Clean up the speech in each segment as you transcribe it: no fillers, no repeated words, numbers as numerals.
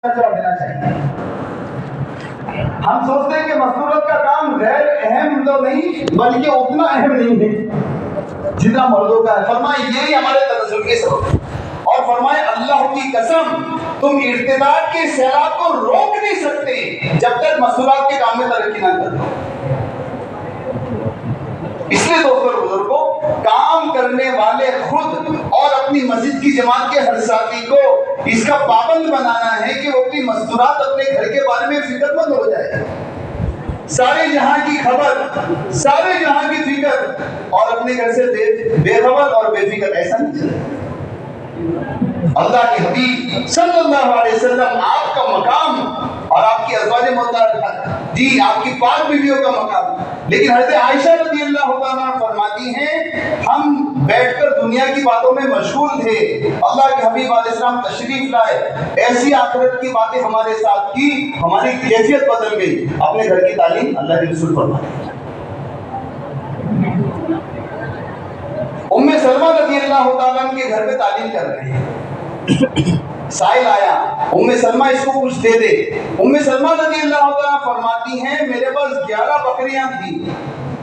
देना चाहिए। हम सोचते हैं कि मस्तूरत का काम गैर अहम तो नहीं बल्कि उतना अहम नहीं है जितना मर्दों का है। फरमाए यही हमारे तनज़्ज़ुल के सबब। और फरमाए अल्लाह की कसम तुम इर्तिदाद के सैलाब को रोक नहीं सकते जब तक मस्तूरात के काम में तरक्की ना कर दो। इसलिए दोस्तों बुजुर्गों, काम करने वाले खुद और अपनी मस्जिद की जमात के हर साथी को इसका पाबंद बनाना है कि वो अपनी मस्तूरात अपने घर के बारे में फिक्रमंद हो जाए। सारे जहां की खबर, सारे जहां की फिक्र और अपने घर से बेखबर और बेफिक्र, ऐसा नहीं चलेगा। अल्लाह के हबीब सल्लल्लाहु अलैहि वसल्लम आपका मकाम और आपकी अज़वाज मुतहहरा जी आपकी पाक बीवियों का मकाम, लेकिन हज़रत आयशा रज़ियल्लाहु अन्हा फरमाती हैं हम बैठकर दुनिया की बातों में मशगूल थे, अल्लाह के हबीब अलैहिस्सलाम तशरीफ लाए, ऐसी आखिरत की बातें हमारे साथ की, हमारी कैफियत बदल गई। अपने घर की तालीम अल्लाह के रसूल फरमाते हैं। उम्मे सलमा रज़ियल्लाहु ताला के घर पे तालीम कर रहे हैं। साइल आया, उम्मे सलमा इसको कुछ दे दे। उम्मे सलमा रज़ियल्लाहु ताला फरमाती हैं मेरे पास 11 बकरियां थी,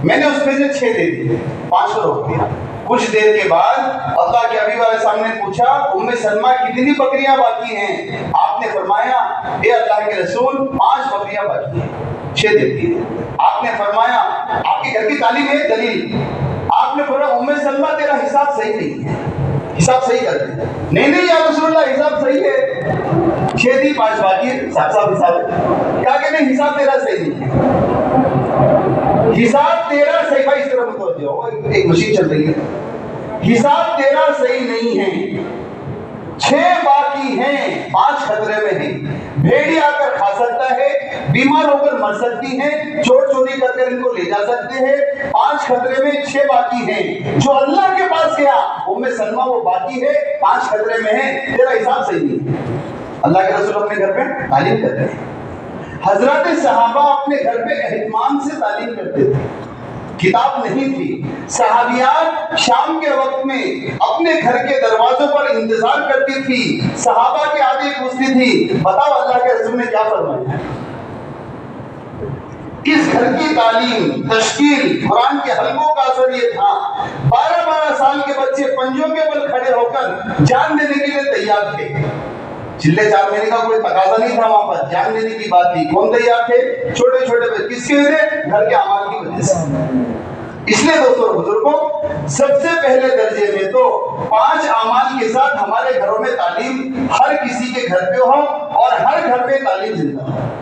मैंने उसमें से 6 दे दी, 5 को रोक दिया। कुछ देर के बाद अल्लाह के हबीब वाले सामने पूछा उम्मे सलमा कितनी बकरियां बाकी हैं? आपने फरमाया हे अल्लाह के रसूल 5 बकरियां बाकी हैं, 6 दे दी। आपने फरमाया आपके घर की तालीम है दलील। आपने फरमाया उम्मे सलमा तेरा हिसाब सही नहीं है, हिसाब सही कर दे। नहीं या रसूलल्लाह हिसाब सही है, 6 दी 5 बाकी है, साफ हिसाब है। क्या कहते हैं हिसाब तेरा सही नहीं है, हिसाब तेरा सही। भाई इस तरह मत जाओ, एक मशीन चल रही है। हिसाब तेरा सही नहीं है, 6 बाकी हैं, 5 खतरे में हैं। भेड़ी आकर खा सकता है, बीमार होकर मर सकती है, चोर चोरी करके इनको ले जा सकते हैं। 5 खतरे में, 6 बाकी हैं। जो अल्लाह के पास गया उम्मे सलमा वो बाकी है, 5 खतरे में है, तेरा हिसाब सही नहीं है। अल्लाह के रसूल अपने घर पे तालीम करते हैं। हजरत सहाबा अपने घर पे एहतमाम से तालीम करते थे, किताब नहीं थी। सहाबियात शाम के वक्त में अपने घर के दरवाजों पर इंतजार करती थी, सहाबा के आगे पूछती थी बताओ अल्लाह के रसूल ने क्या फरमाया। इस घर की तालीम तश्कील कुरान के हलकों का असर ये था। 12-12 साल के बच्चे पंजों के बल खड़े होकर जान देने के लिए तैयार थे। चिल्ले 4 महीने का कोई तकाजा नहीं था, वहां पर जान देने की बात थी। कौन तैयार थे? छोटे छोटे बच्चे। किसकी वजह से? घर के अमाल की वजह से। इसलिए दोस्तों बुजुर्गों, सबसे पहले दर्जे में तो 5 अमाल के साथ हमारे घरों में तालीम हर किसी के घर पे हो और हर घर पे तालीम जिंदा हो।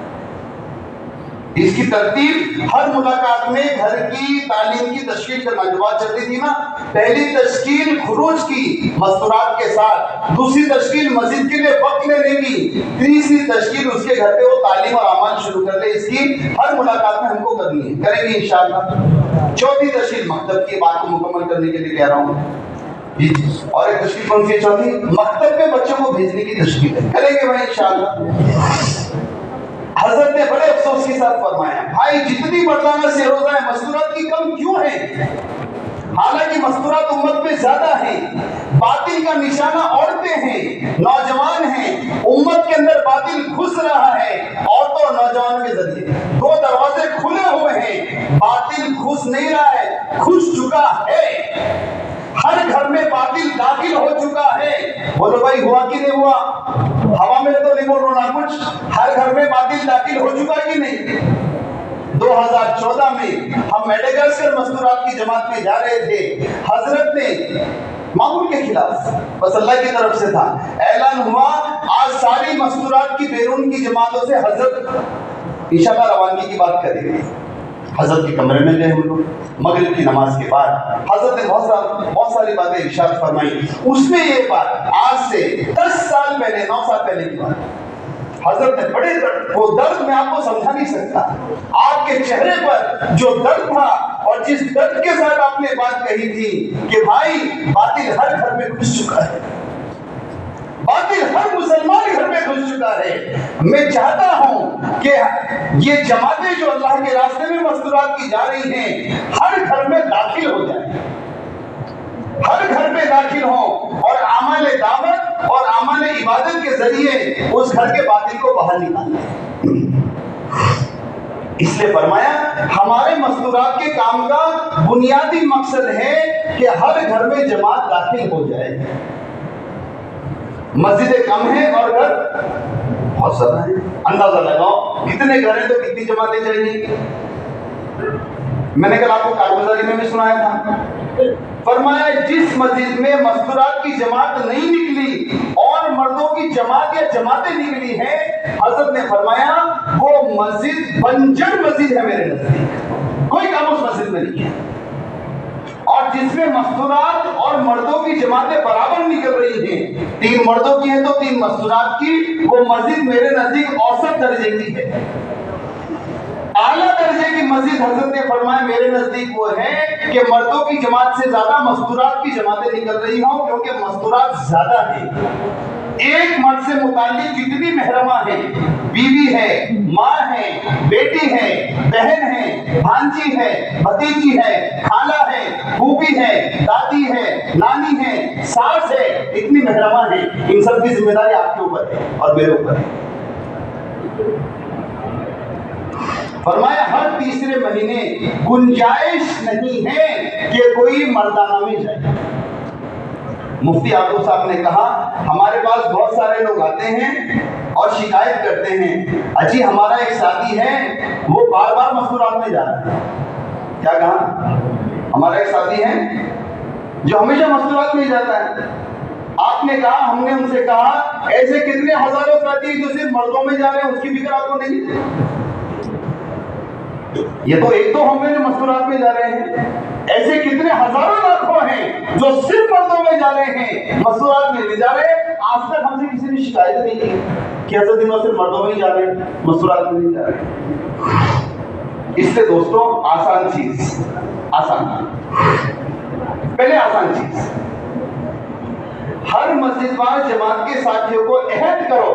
इसकी तरतीब हर मुलाकात में घर की तालीम की तश्कील करना। जो बात चलती थी ना, पहली तश्कील खुरूज की मस्तूरात के साथ, दूसरी तश्कील मस्जिद के लिए वक्त लेने की, तीसरी तश्कील उसके घर पे वो तालीम और अमाल शुरू कर ले। इसकी हर मुलाकात में हमको करनी है, करेंगे इंशाअल्लाह। चौथी तश्कील मकतब की बात को मुकम्मल करने के लिए कह रहा हूँ जी। और एक तश्कील कौन सी है? चौथी मकतब में बच्चों को भेजने की तश्कील है, करेंगे भाई इंशाअल्लाह। हजरत ने बड़े अफसोस के साथ फरमाया भाई जितनी मर्दाना से रोजा है मस्तूरात की कम क्यों है? हालांकि मस्तूरात उम्मत में ज्यादा है। बातिल का निशाना औरतें हैं, नौजवान हैं। उम्मत के अंदर बातिल घुस रहा है औरतों और नौजवान के जरिए। 2 दरवाजे खुले हुए हैं, बातिल घुस नहीं रहा है, घुस चुका है। हर घर में बातिल दाखिल हो चुका है। बोलो भाई हुआ कि नहीं हुआ? हवा में तो नहीं बोल रहा ना कुछ। हर घर में बातिल दाखिल हो चुका कि नहीं? 2014 में हम मेडागास्कर मस्तूरात की जमात में जा रहे थे। हजरत ने मामूल के खिलाफ, बस अल्लाह की तरफ से था, ऐलान हुआ आज सारी मस्तूरात की बैरून की जमातों से हजरत इंशाअल्लाह रवानगी की बात करेंगे। हजरत के कमरे में गए हम लोग, मगरिब की नमाज के बाद हजरत ने बहुत सारी बातें इरशाद फरमाई। उसमें ये बात आज से 10 साल पहले, 9 साल पहले की बात। हजरत ने बड़े दर्द, वो दर्द मैं आपको समझा नहीं सकता। आपके चेहरे पर जो दर्द था और जिस दर्द के साथ आपने बात कही थी कि भाई बातिल हर घर में घुस चुका है, बातिल हर मुसलमान घर में घुस चुका है। मैं चाहता हूं कि ये जमातें जो अल्लाह के रास्ते में मस्तूरात की जा रही हैं हर घर में दाखिल हो जाए। हर घर में दाखिल हो और आमाल दावत और आमाल इबादत के जरिए उस घर के बातिल को बाहर निकालें। इसलिए फरमाया हमारे मस्तूरात के काम का बुनियादी मकसद है कि हर घर में जमात दाखिल हो जाए। मस्जिदें कम है और घर बहुत ज्यादा है। अंदाजा लगाओ कितने घर हैं तो कितनी जमातें चाहिए। मैंने कल आपको कारगुजारी में भी सुनाया था, फरमाया जिस मस्जिद में मस्तूरात की जमात नहीं निकली और मर्दों की जमात या जमातें निकली हैं, हजरत ने फरमाया वो मस्जिद बंजर मस्जिद है मेरे नजदीक, कोई काम उस मस्जिद में नहीं है। और जिसमें मस्तूरात और मर्दों की जमातें बराबर निकल रही हैं, 3 मर्दों की है तो 3 मस्तूरात की, वो मस्जिद मेरे नजदीक औसत दर्जे की है। आला दर्जे की मस्जिद हजरत ने फरमाया मेरे नजदीक वो है कि मर्दों की जमात से ज्यादा मस्तूरात की जमातें निकल रही हों, क्योंकि मस्तूरात ज्यादा है। एक मर्द से मुताल्लिक जितनी महरमा है, बीवी है, माँ है, बेटी है, बहन है, भांजी है, भतीजी है, खाला है, फूफी है, दादी है, नानी है, सास है, इतनी महरमा है। इन सब की जिम्मेदारी आपके ऊपर है और मेरे ऊपर है। फरमाया हर तीसरे महीने गुंजाइश नहीं है कि कोई मर्दाना में जाए। मुफ्ती आबू साहब ने कहा हमारे पास बहुत सारे लोग आते हैं और शिकायत करते हैं, अजी हमारा एक साथी है वो बार बार मस्तूरात में जा रहा है। क्या कहा? हमारा एक साथी है जो हमेशा मस्तूरात में जाता है। आपने कहा, हमने उनसे कहा ऐसे कितने हजारों साथी जो सिर्फ मर्दों में जा रहे हैं, उसकी फिक्र आपको नहीं? ये तो एक दो हम जो मस्तूरात में जा रहे हैं, ऐसे कितने हजारों लाखों हैं जो सिर्फ मर्दों में जा रहे हैं, मस्तूरात में नहीं जा रहे। आज तक हमसे किसी ने शिकायत नहीं की कि ऐसे दिनों से मर्दों में ही जा रहे हैं, मस्तूरात में नहीं जा रहे। इससे दोस्तों आसान चीज, पहले आसान चीज, हर मस्जिदवार जमात के साथियों को अहद करो,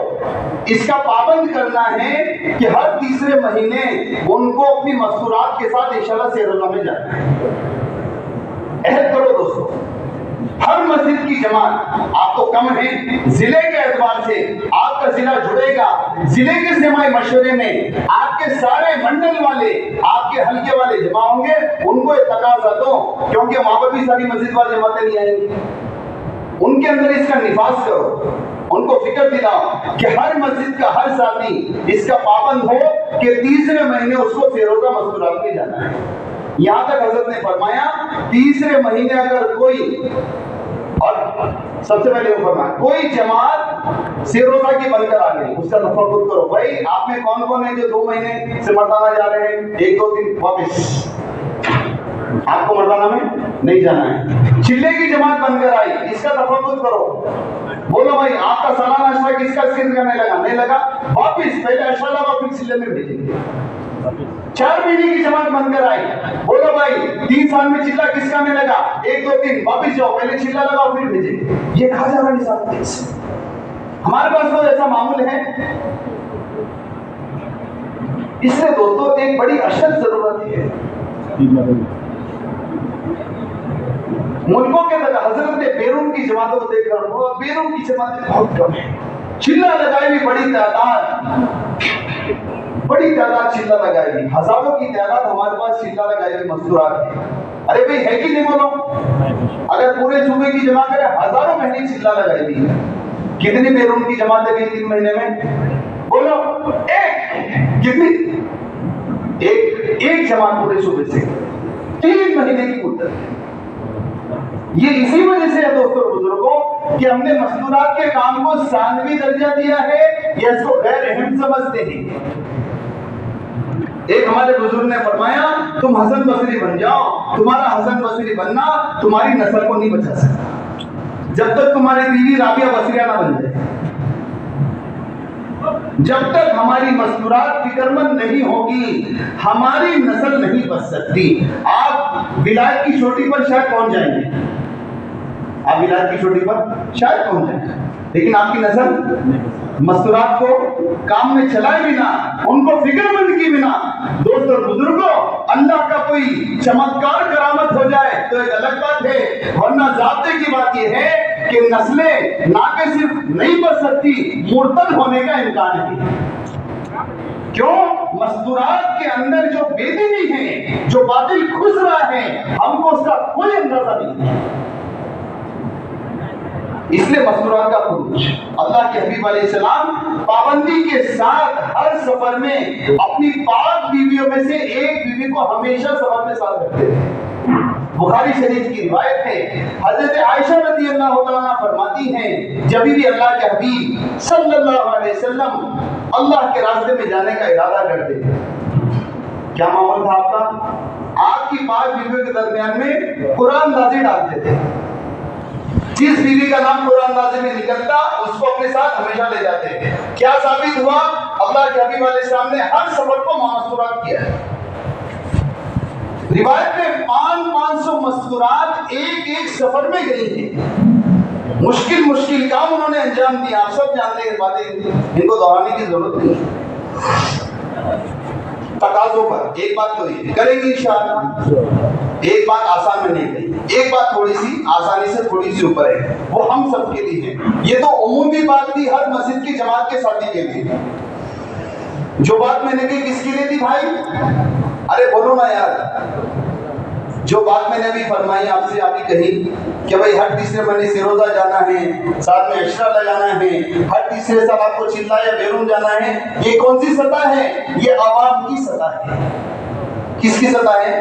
इसका पाबंद करना है कि हर तीसरे महीने उनको अपनी मस्तूरात के साथ इंशाल्लाह सैरुल्लाह में जाना है। अहद करो दोस्तों, हर मस्जिद की जमात आपको कम है, जिले के एतबार से आपका जिला जुड़ेगा, जिले के सेमाई मशवरे में आपके सारे मंडल वाले, आपके हल्के वाले जमा होंगे, उनको तकाजा दो, क्योंकि वहां पर भी सारी मस्जिदवार जमातें नहीं आएंगी। उनके अंदर इसका निफाज करो, उनको फिक्र दिलाओ कि हर मस्जिद का हर साथी इसका पाबंद हो कि तीसरे महीने उसको फेरोजा मस्तूरात में जाना है। यहां तक हजरत ने फरमाया तीसरे महीने अगर कोई, और सबसे पहले वो फरमाया कोई जमात सेरोजा की बनकर आ गई, उसका तफक्कुर करो, भाई आप में कौन कौन है जो 2 महीने से मर्दाना जा रहे हैं, 1 2 3 वापस, आपको मर्दाना में नहीं जाना है। चिल्ले की जमात बनकर आई, इसका तफक्कुर करो, बोलो भाई आपका सालाना अशरा किसका जिक्र करने लगा, नहीं लगा, वापिस पहले अशरा और फिर चिल्ले में भेजेंगे। 4 महीने की जमात बनकर आई, बोलो भाई 3 साल में चिल्ला किसका में लगा, 1 2 3 वापिस जाओ, पहले चिल्ला लगाओ फिर भेजेंगे। ये कहा जा रहा निसाब हमारे पास तो ऐसा मामूल है। इससे दोस्तों एक बड़ी अशद जरूरत है। मुल्कों के अंदर हजरत ने बेरून की जमातों को देखकर, बेरून की जमातें बहुत कम है, चिल्ला लगाई भी बड़ी तादाद चिल्ला लगाई भी, हजारों की तादाद हमारे पास चिल्ला लगाई हुई मस्तूरात है। अरे भाई है कि नहीं बोलो, अगर पूरे सूबे की जमा करें हजारों महीने चिल्ला लगाई भी है। कितनी बेरून की जमातें भी 3 महीने में बोलो, एक कितनी, एक जमात पूरे सूबे से 3 महीने की मुद्दत है। ये इसी वजह से है दोस्तों बुजुर्गों कि हमने मस्तूरात के काम को सानवी दर्जा दिया है या इसको गैर अहम समझते हैं। एक हमारे बुजुर्ग ने फरमाया तुम हसन बसरी बन जाओ, तुम्हारा हसन बसरी बनना तुम्हारी नस्ल को नहीं बचा सकता जब तक तुम्हारी बीवी राबिया बसरिया ना बन जाए। जब तक हमारी मस्तूरात फिक्रमंद नहीं होगी हमारी नस्ल नहीं बच सकती। आप विलायत की चोटी पर शायद पहुंच जाएंगे, आप विलायत की चोटी पर शायद पहुंच जाएंगे, लेकिन आपकी नस्ल मस्तूरात को काम में चलाए बिना, उनको फिक्रमंद की बिना। दोस्तों बुजुर्गों, अल्लाह का कोई चमत्कार करामत हो जाए तो एक अलग बात है, वरना ज़ाब्ते की बात यह है कि नस्लें ना के सिर्फ नहीं बच सकती, मुर्तद होने का इम्कान है। क्यों? मस्तूरात के अंदर जो बेदीनी है, जो बातिल घुस रहा है, हमको उसका कोई अंदाजा नहीं है। इसलिए मस्तूरात का खुरूज अल्लाह के हबीब अलैहिस्सलाम पाबंदी के साथ हर सफर में अपनी पाक बीवियों में से एक बीवी को हमेशा सफर में साथ रखते थे। बुखारी शरीफ की रिवायत है, हजरत आयशा रज़ी अल्लाह तआला फरमाती हैं, जब भी अल्लाह के हबीब सल्लल्लाहु अलैहि वसल्लम अल्लाह के रास्ते में जाने का इरादा करते थे, क्या मामूल था आपका? आपकी पाक बीवियों के दरमियान में कुरान नाज़िल डालते थे। जिस बीवी का नाम कुरान नाज़िल में निकलता, उसको अपने साथ हमेशा ले जाते थे। क्या साबित हुआ? अल्लाह के हबीब अलैहिस्सलाम ने हर सफर को मस्तूरात किया है। रिवायत में 500 मस्तूरात एक सफर में गई थी। मुश्किल काम उन्होंने अंजाम दिया। आप सब जानते हैं बातें, इनको दोहराने की जरूरत नहीं। तकाज़ों पर एक बात तो ये करेंगे इंशाअल्लाह, एक बात आसान में नहीं गई, एक बात थोड़ी सी आसानी से थोड़ी सी ऊपर है, वो हम सब के लिए है। ये तो उमूमी बात थी हर मस्जिद की जमात के साथी के लिए। जो बात मैंने की किसके लिए थी भाई? अरे बोलो ना यार। जो बात मैंने अभी फरमाई आपसे, अभी कही कि भाई हर तीसरे महीने से रोजा जाना है, साथ में इशरा लगाना है, हर तीसरे साल आपको चिल्ला या बैरून जाना है। ये कौन सी सतह है? ये आवाम की सतह है। किसकी सतह है?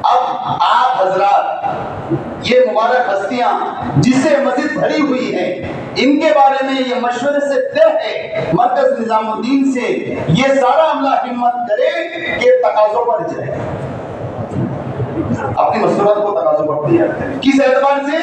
अब आप हजरात, ये मुबारक हस्तियां जिससे मस्जिद भरी हुई है, इनके बारे में ये मशवरे से तय है मरकज निजामुद्दीन से, ये सारा अमला हिम्मत करे कि तकाज़ों पर जाए, अपनी मस्तूरात को तकाज़ों पर दिया। किस एतबार से?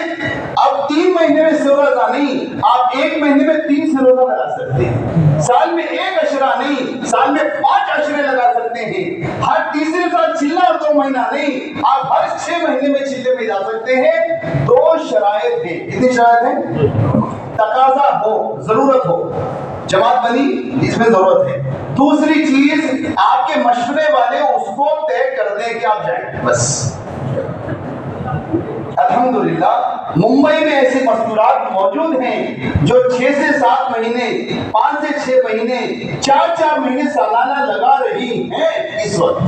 अब 3 महीने में से रोजा नहीं, आप 1 महीने में 3 से रोजा लगा सकते हैं। साल में 1 अशरा नहीं, साल में 5 अशरे लगा सकते हैं। हर तीसरे साल चिल्ला और 2 महीना नहीं, आप हर 6 महीने में चिल्ले में जा सकते हैं। 2 शराइत है। कितनी शराइत है? तकाजा हो, जरूरत हो, जमात बनी, इसमें जरूरत है। दूसरी चीज, आपके मशवरे वाले उसको तय कर दें कि आप जाएं, बस। अल्हम्दुलिल्लाह मुंबई में ऐसे मस्तूरात मौजूद हैं जो 6 से 7 महीने, 5 से 6 महीने, 4 महीने सालाना लगा रही हैं। इस वक्त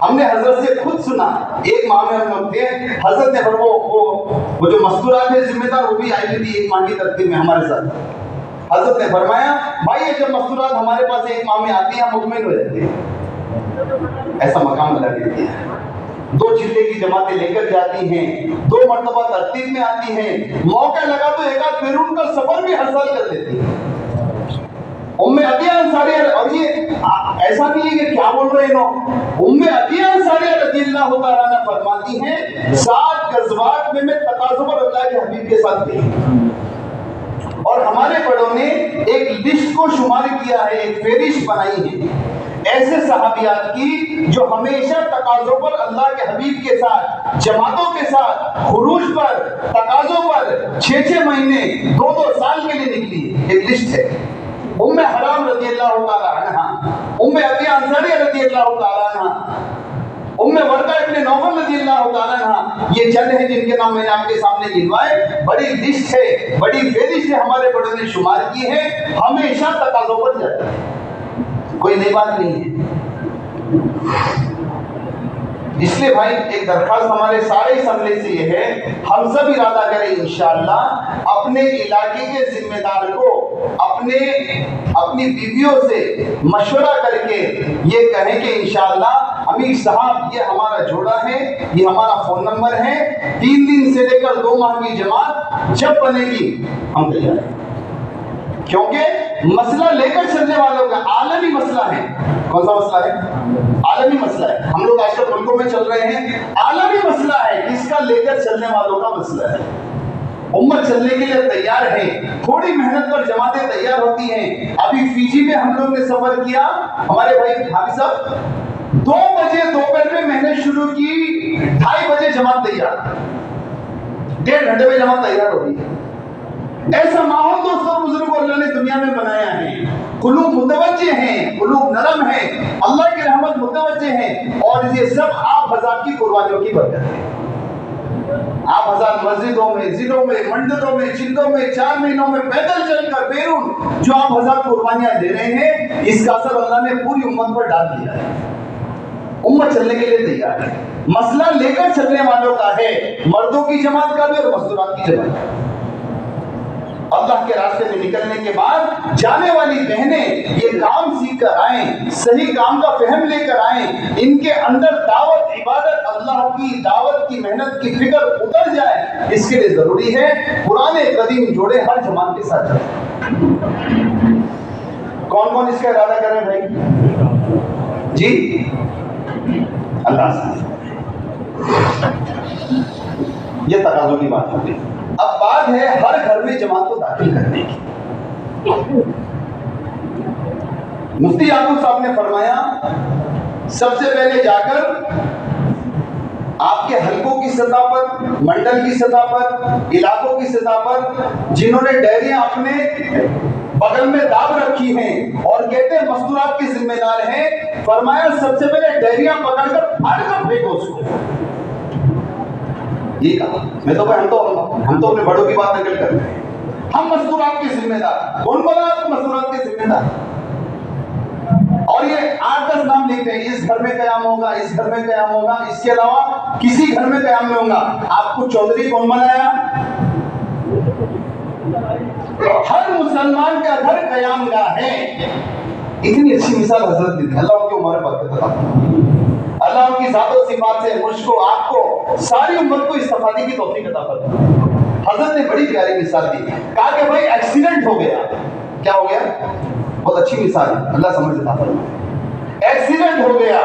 हमने हजरत से खुद सुना, एक माह में हम लोग थे, हजरत ने वो जो मस्तूरात है जिम्मेदार, वो भी आई हुई थी 1 माह की तरतीब में हमारे साथ। हजरत ने फरमाया, भाई ये जब मस्तूरात हमारे पास 1 माह में आती है, हम मुतमिन हो जाते हैं। ऐसा मकाम बना देती है। 2 चिल्ले की जमातें लेकर जाती हैं, 2 मरतबा तरतीब में आती हैं, मौका लगा तो एक आध बैरून का सफर भी हर साल कर देती है। उम्मे अतिया अंसारिया, और ये ऐसा नहीं है कि क्या बोल रहे हैं, उम्मे अतिया अंसारिया रज़ियल्लाहु तआला अन्हा फरमाती हैं, 7 गज़वात में मैं तकाज़ुब पर अल्लाह के हबीब के साथ गई। और हमारे बड़ों ने एक लिस्ट को शुमार किया है, एक फेरिश बनाई है ऐसे सहाबियात की जो हमेशा तकाज़ों पर अल्लाह के हबीब के साथ, जमातों के साथ, खुरूज पर, तकाज़ों पर 6 महीने, 2 साल के लिए निकली। एक लिस्ट है। उम्मे हराम रज़ियल्लाहु तआला अन्हा, उम्मे अतिया अंसारिया रज़ियल्लाहु तआला अन्हा, उम्मे वर्का इब्न नौफल रज़ियल्लाहु तआला अन्हा, ये चंद हैं जिनके नाम मैंने आपके सामने गिनवाए। बड़ी लिस्ट है, बड़ी फेरिश है, हमारे बड़ों ने शुमार की है, हमेशा तकाज़ों पर जाती है, कोई नई बात नहीं है। इसलिए भाई एक दरखास्त हमारे सारे इस हमले से ये है, हम सब इरादा करें इंशाअल्लाह अपने इलाके के जिम्मेदार को अपनी बीवियों से मशवरा करके ये कहें कि इंशाअल्लाह अमीर साहब ये हमारा जोड़ा है, ये हमारा फोन नंबर है, 3 दिन से लेकर 2 माह की जमात जब बनेगी हम तैयार हैं। क्योंकि मसला लेकर चलने वालों का आलमी मसला है। कौन सा मसला है? आलमी मसला है। हम लोग आजकल मुल्कों में चल रहे हैं, आलमी मसला है, इसका लेकर चलने वालों का मसला है। उम्मत चलने के लिए तैयार है, थोड़ी मेहनत पर जमातें तैयार होती हैं। अभी फीजी में हम लोग ने सफर किया, हमारे भाई हाफिज साहब 2 बजे दोपहर में मेहनत शुरू की, 2:30 बजे जमात तैयार, 1.5 घंटे में जमात तैयार हो गई। ऐसा माहौल दोस्तों बुजुर्गों अल्लाह ने दुनिया में बनाया है। कुलूब मुतवज्जे हैं, कुलूब नरम है, अल्लाह की रहमत मुतवज्जे हैं, और ये सब आप हज़ार की कुर्बानियों की बरकत है। आप हज़ार मस्जिदों में, जिलों में, मंदिरों में, चिल्लों में 4 महीनों में पैदल चलकर बेरून जो आप हज़ार कुर्बानियां दे रहे हैं, इसका असर अल्लाह ने पूरी उम्मत पर डाल दिया है। उम्मत चलने के लिए तैयार है। मसला लेकर चलने वालों का है, मर्दों की जमात का भी और मजदूरात की जमात का। अल्लाह के रास्ते में निकलने के बाद जाने वाली बहनें ये काम सीख कर आए, सही काम का फहम लेकर आए, इनके अंदर दावत, इबादत, अल्लाह की दावत की मेहनत की फिक्र उतर जाए, इसके लिए जरूरी है पुराने कदीम जोड़े हर जमात के साथ चलें। कौन कौन इसका इरादा कर रहे हैं भाई जी? अल्लाह से ये तकाज़ों की बात होती है। अब बात है हर घर में जमात को दाखिल करने की। मुफ्ती याकूब साहब ने फरमाया सबसे पहले जाकर आपके हलकों की सतह पर, मंडल की सतह पर, इलाकों की सतह पर जिन्होंने डेयरियां अपने बगल में दाब रखी हैं और कहते हैं मजदूरात के जिम्मेदार हैं, फरमाया सबसे पहले डेयरियां पकड़कर फाड़ कर फेंको उसको। ये कहा। मैं तो हम तो अपने बड़ों की बात नकल कर रहे हैं। हम मजदूरात के जिम्मेदार। कौन बोला आपको मजदूरात के जिम्मेदार? और ये 8-10 नाम लिखते हैं, इस घर में कयाम होगा, इस घर में कयाम होगा, इसके अलावा किसी घर में कयाम नहीं होगा। आपको चौधरी कौन बनाया? हर मुसलमान का घर कयाम गाह है। इतनी अच्छी मिसाल हजरत दी, अल्लाह उनकी उम्र बरकत अता, अल्लाह उनकी ज़ातो सिफात से मुझको, आपको, सारी उम्मत को इस्तिफादे की तौफीक अता फरमाए। हजरत ने बड़ी प्यारी मिसाल दी, कहा कि भाई एक्सीडेंट हो गया। क्या हो गया? बहुत अच्छी मिसाल, अल्लाह समझ अता फरमाए। एक्सीडेंट हो गया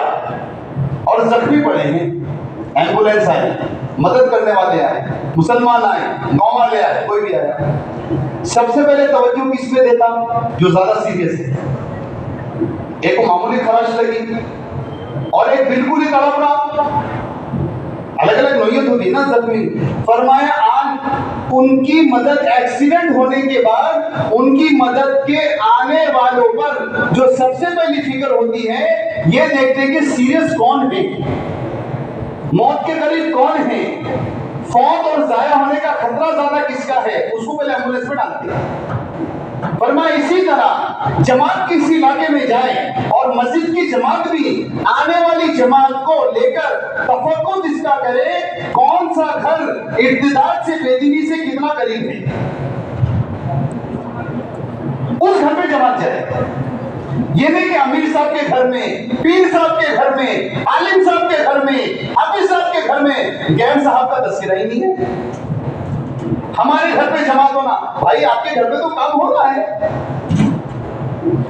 और जख्मी पड़े हैं, एम्बुलेंस आई, मदद करने वाले आए, मुसलमान आए, गाँव वाले आए, कोई भी आया, सबसे पहले तवज्जो किस पे देता? जो ज्यादा सीरियस है। एक को मामूली खराश लगी और एक बिल्कुल ही तड़प रहा, अलग अलग नोयत होती ना जख्मी। फरमाया आज उनकी मदद, एक्सीडेंट होने के बाद उनकी मदद के आने वालों पर जो सबसे पहली फिक्र होती है, ये देखते हैं कि सीरियस कौन है, मौत के करीब कौन है, फौत और जाया होने का खतरा ज्यादा किसका है, उसको पहले एम्बुलेंस में डालते हैं। फरमाया इसी तरह जमात किसी इलाके में जाए और मस्जिद की जमात भी आने वाली जमात को लेकर तफक्कुर इसका करे, कौन सा घर इर्तिदाद से, बेदीनी से कितना करीब है, उस घर पे जमात जाए। ये नहीं कि अमीर साहब के घर में, पीर साहब के घर में, आलिम साहब के घर में, हाफिज साहब के घर में गैर साहब का तस्करा ही नहीं है। हमारे घर पे जमात होना, भाई आपके घर पे तो काम हो रहा है,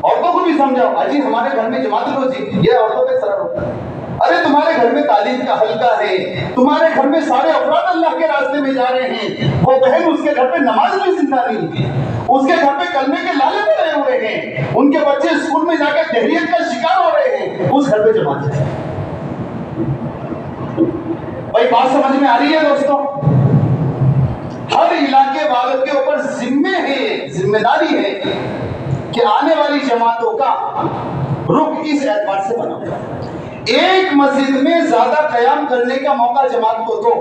औरतों को भी समझाओ। अजी हमारे घर में जमात लो जी, ये औरतों पे सरल होता है। अरे तुम्हारे घर में तालीम का हल्का है, तुम्हारे घर में सारे अफराद अल्लाह के रास्ते में जा रहे हैं, वो बहन उसके घर पे नमाज में जिंदा नहीं है, उसके घर पे कलमे के लाले पड़े हुए हैं, उनके बच्चे स्कूल में जाकर तहरीर का शिकार हो रहे हैं, उस घर पे जमात है। भाई बात समझ में आ रही है दोस्तों? हर इलाके वालों के ऊपर जिम्मेदारी है कि आने वाली जमातों का रुख इस एतबार से बना। एक मस्जिद में ज्यादा कयाम करने का मौका जमात को दो,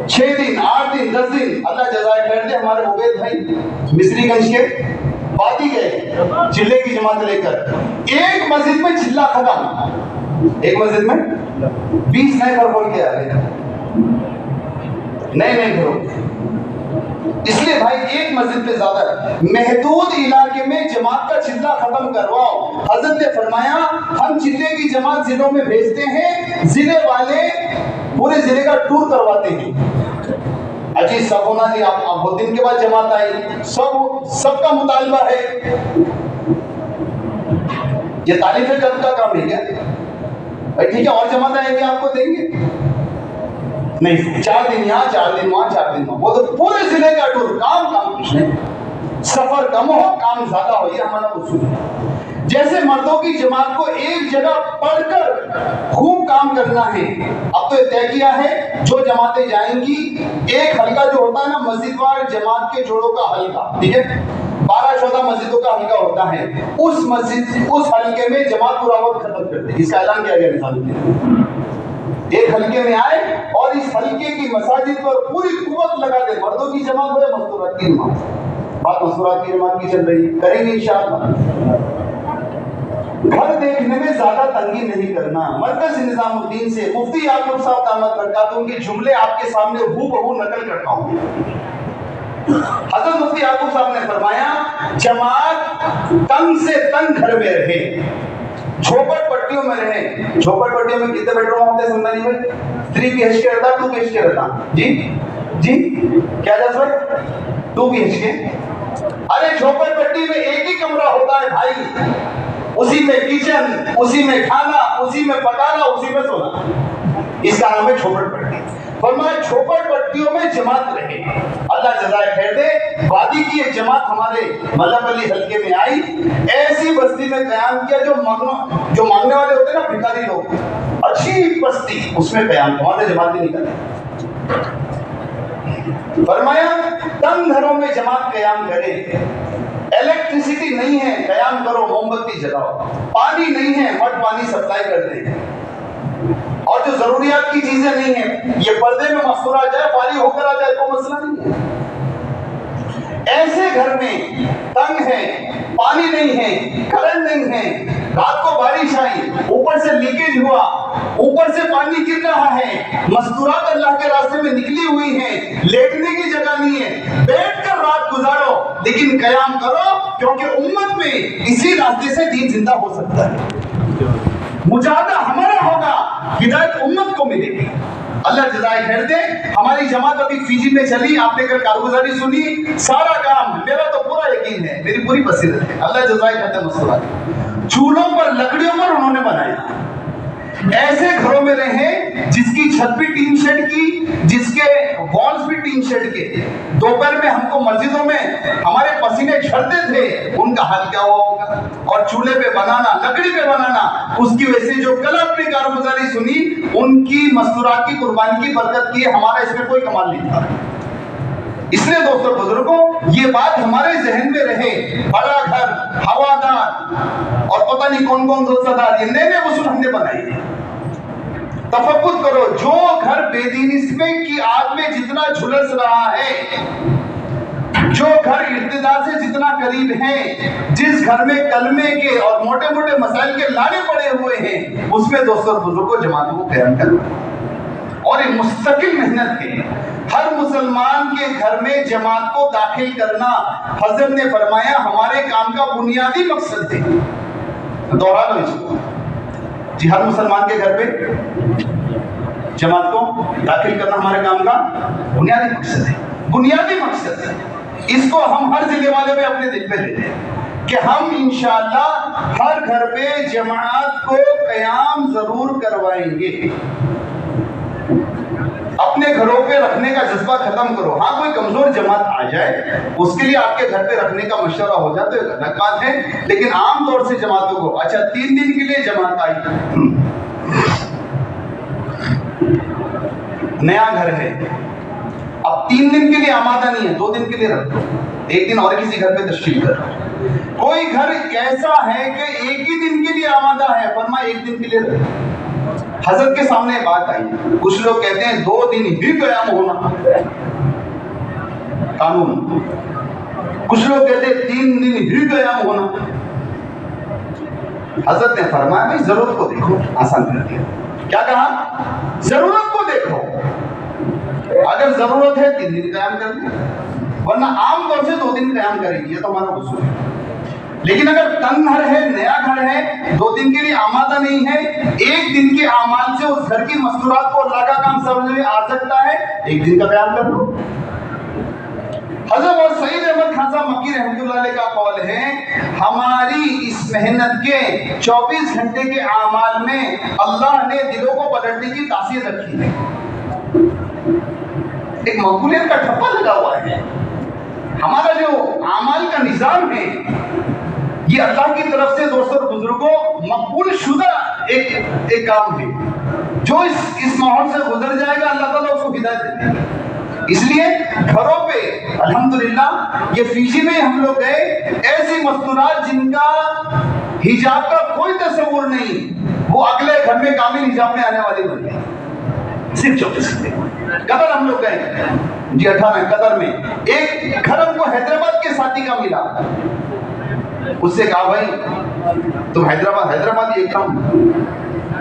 6 दिन, 8 दिन, 10 दिन, अल्लाह जज़ाए खैर दे। हमारे उबैद भाई मिस्रीगंज के बाती गए चिल्ले की जमात लेकर, एक मस्जिद में चिल्ला खत्म, एक मस्जिद में 20 नए घर खोल के आ गए, नए घरों। इसलिए भाई एक मस्जिद पे ज्यादा, महदूद इलाके में जमात का चिल्ला खत्म करवाओ। हजरत ने फरमाया हम चिल्ले की जमात जिलों में भेजते हैं, जिले वाले पूरे जिले का टूर करवाते हैं। अजी सब होना नहीं, आप बहुत दिन के बाद जमात आई, सबका मुतालबा है, ये तारीफ कल्ब का काम है क्या? भाई ठीक है, और जमात आएंगे आपको देंगे नहीं, 4 दिन यहाँ, 4 दिन वहां, 4 दिन वहां, वो तो पूरे जिले का टूर, काम कुछ नहीं, सफर कम हो काम ज्यादा हो, ये हमारा उसूल है। जैसे मर्दों की जमात को एक जगह पढ़कर खूब काम करना है। अब तो तय किया है जो जमातें जाएंगी, एक हल्का जो होता है ना मस्जिदवार जमात के जोड़ों का हल्का, ठीक है, 12-14 मस्जिदों का हल्का होता है, उस हल्के में जमात पूरा वक्त खत्म कर दे। इसका ऐलान किया गया निजाम, एक हल्के में आए और इस हल्के की मसाजिद पर पूरी कुव्वत लगा दे। मर्दों की जमात हो या मस्तूरात की जमात, बात मस्तूरात की जमात की चल रही, करेंगे इंशाअल्लाह। घर देखने में ज्यादा तंगी नहीं करना। मरकज निजामुद्दीन से मुफ्ती याकूब साहब दामद बरकातहू के जुमले आपके सामने हूबहू नकल करता हूं। हजरत मुफ्ती याकूब साहब ने फरमाया, जमात तंग से तंग घर में रहे, झोपड़पट्टियों में रहे। झोपड़पट्टियों में कितने बेडरूम होते हैं समझा नहीं भाई? 3 BHK रहता, 2 BHK रहता? जी क्या सर? 2 BHK। अरे झोपड़पट्टी में एक ही कमरा होता है भाई, उसी में किचन, उसी में खाना, उसी में पकाना, उसी में सोना। इसका नाम है झोपड़पट्टी। फरमाया झोपड़पट्टियों में जमात रहे। अल्लाह जज़ाए खैर दे, वादी की एक जमात हमारे मल्लब अली हल्के में आई, ऐसी बस्ती में कयाम किया जो मांगने वाले होते हैं ना, भिखारी लोग, अच्छी बस्ती, उसमें कयाम हमारे जमात नहीं निकले। फरमाया तंग घरों में जमात कयाम करे, इलेक्ट्रिसिटी नहीं है, कयाम करो, मोमबत्ती जलाओ, पानी नहीं है, मट पानी सप्लाई कर दे, और जो जरूरियात की चीजें नहीं है, ये पर्दे में मस्तूर आ जाए, फारिग होकर आ जाए, कोई मसला नहीं है। ऐसे घर में तंग है, पानी नहीं है, करंट नहीं है, रात को बारिश आई, ऊपर से लीकेज हुआ, ऊपर से पानी गिर रहा है, मस्तूरात अल्लाह के रास्ते में निकली हुई हैं, लेटने की जगह नहीं है, बैठकर रात गुजारो, लेकिन कयाम करो, क्योंकि उम्मत में इसी रास्ते से दीन जिंदा हो सकता है। मुजाहिदा हमारा होगा, हिदायत उम्मत को मिलेगी। अल्लाह जज़ाए खैर दे। हमारी जमात अभी फीजी में चली, आपने कल कारगुजारी सुनी, सारा काम, मेरा तो पूरा यकीन है, मेरी पूरी बसीरत है, अल्लाह जज़ाए खैर दे। मसला चूल्हों पर, लकड़ियों पर उन्होंने बनाया। ऐसे घरों में रहे जिसकी छत भी टीन शेड की, जिसके वॉल्स भी टीन शेड के। दोपहर में हमको मस्जिदों में हमारे पसीने झड़ते थे, उनका हाल क्या हुआ होगा? और चूल्हे पे बनाना, लकड़ी पे बनाना, उसकी वजह से जो कल अपनी कारगुजारी सुनी, उनकी मस्तूरात की कुर्बानी की बरकत की, हमारा इसमें कोई कमाल नहीं था। इसलिए दोस्तों बुजुर्गों, ये बात हमारे जहन में रहे, बड़ा घर, हवादार और पता नहीं कौन कौन दोस्तदार, ये नए नए वसूल हमने बनाए। तफक्कुर करो, जो घर बेदीनिस्मे की आग में जितना झुलस रहा है, जो घर इर्तिदाद से जितना करीब है, जिस घर में कलमे के और मोटे मोटे मसाइल के लाने पड़े हुए हैं, उसमें दोस्तों बुजुर्गों जमात को कायम करना और ये मुस्तकिल मेहनत है। हर मुसलमान के घर में जमात को दाखिल करना, हज़रत ने फरमाया, हमारे काम का बुनियादी मकसद है। दोहरा लो इसको जी, हर मुसलमान के घर पे जमात को दाखिल करना हमारे काम का बुनियादी मकसद है, बुनियादी मकसद है। इसको हम हर जिले वाले में अपने दिल पे लेते हैं कि हम इंशाअल्लाह हर घर पे जमात को कयाम जरूर करवाएंगे। अपने घरों पे रखने का जज्बा खत्म करो। हाँ, कोई कमजोर जमात आ जाए, उसके लिए आपके घर पे रखने का मशवरा हो जाए तो एक अलग बात है, लेकिन आम तौर से जमातों को, अच्छा 3 दिन के लिए जमात आई, नया घर है, अब 3 दिन के लिए आमादा नहीं है, 2 दिन के लिए रखो, 1 दिन और किसी घर पे तशरीफ करो। कोई घर ऐसा है कि 1 ही दिन के लिए आमादा है, फरमा 1 दिन के लिए रखो। हजरत के सामने बात आई, कुछ लोग कहते हैं 2 दिन ही कयाम होना कानून, कुछ लोग कहते हैं 3 दिन ही कयाम होना। हजरत ने फरमाया, भाई जरूरत को देखो, आसान कर दिया। क्या कहा? जरूरत को देखो, अगर जरूरत है 3 दिन कयाम कर ले, वरना आम तौर से 2 दिन कयाम करेगी, ये तो हमारा उसूल है। लेकिन अगर तंग घर है, नया घर है, 2 दिन के लिए आमादा नहीं है, 1 दिन के आमाल से उस घर की मस्तूरात को अल्लाह का काम समझ में आ सकता है, 1 दिन का बयान कर लो। हज़रत और सईद अहमद खान साहब मक्की रहमतुल्लाह अलैह का कौल है, हमारी इस मेहनत के 24 घंटे के आमाल में अल्लाह ने दिलों को पलटने की तासीर रखी है। एक मकबूलियत का ठप्पा लगा हुआ है। हमारा जो आमाल का निजाम है, ये अल्लाह की तरफ से दोस्तों बुजुर्गों मकबूल शुदा एक काम है। जो इस माहौल से गुजर जाएगा अल्लाह ताला उसको हिदायत देगा। इसलिए घरों पे अल्हम्दुलिल्लाह ये फीजी में हम लोग गए, ऐसी मस्तूरात जिनका हिजाब का कोई तस्वुर नहीं, वो अगले घर में कामिल हिजाब में आने वाली बन गई। सिर्फ 24 कतर हम लोग गए जी 18 कतर में एक घर हमको हैदराबाद के साथी का मिला। उससे कहा भाई तुम हैदराबादी एकदम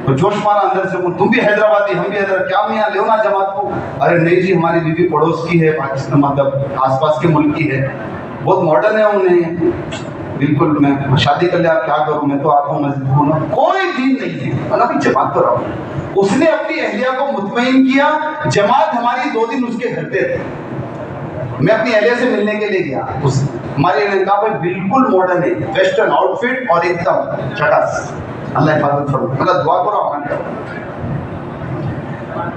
तो जोश मारा अंदर से, तुम भी हैदराबादी हम भी हैदराबाद, क्या हम यहाँ ले ना जमात को? अरे नहीं जी हमारी बीवी पड़ोस की है, पाकिस्तान मतलब आसपास के मुल्क की है, बहुत मॉडर्न है उन्हें, बिल्कुल मैं शादी कर ले आप क्या करूं, मैं तो आता हूँ मस्जिद को ना, कोई दीन नहीं है मतलब कि जमात तो रहो। उसने अपनी अहलिया को मुतमईन किया, जमात हमारी 2 दिन उसके घर पे रही। मैं अपनी अहलिया से मिलने के लिए गया, उस हमारे ने कहा भाई बिल्कुल मॉडर्न है, वेस्टर्न आउटफिट और एकदम झकास, अल्लाह हिफाजत फरमाए, मतलब दुआ करो अमान करो।